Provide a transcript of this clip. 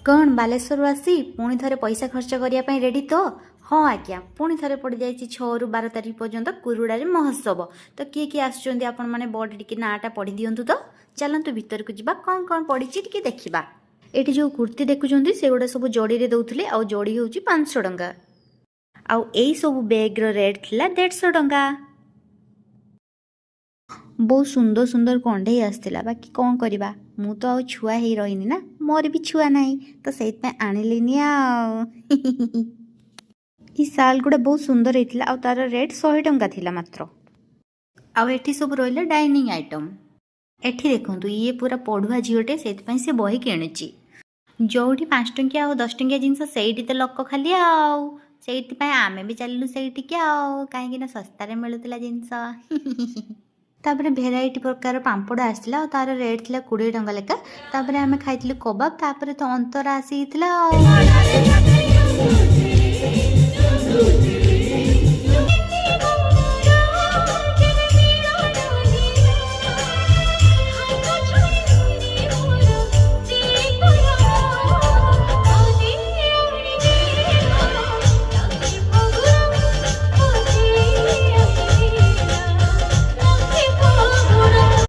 कौन बालेश्वर आसी पुणी थे पैसा खर्च करने रेडी तो? हाँ आज्ञा पुणी थे पड़ जाए 6 ରୁ 12 तारीख पर्यंत कुरुड़ारे महोत्सव। तो किए किए आसुच्चंदी आपण माने बोर्ड टिके नाटा पढ़ी दियंतु तो चलतु भीतर को जीवा कौन कौन पड़ी टिके देखा। एटी जो कुर्ती देखुं से गुड़ा सब जोड़ी दौले आ जोड़ी हूँ 500 टंका आउ एई सब बैग्र रेट थिला 150 टंका। बहुत सुंदर सुंदर कंढे आसला बाकी कौन करवा मु तो आ छुआ ही रहीनी ना मोर भी छुआ नहीं तो से आणिलीनी ई साल गुड़ा बहुत सुंदर होता आ तार रेट 100 टंका थिला मात्र। आउ एठी सब रहिला डाइनिंग आइटम। एठी देखंतु ये पूरा पढ़ुआ झीटे से बही किणुची जोठी 5 टंकिया और 10 टंकिया जिनस से तो लोक खाली आमे भी चलू से कहीं सस्तार मिलूला जिनस। तापर भेराइटी प्रकार पांपड़ आसला तार रेट थिला 20 टंका लेखा। तापर आमे खाइथिलु कबाब तापर तो अंतरा आसी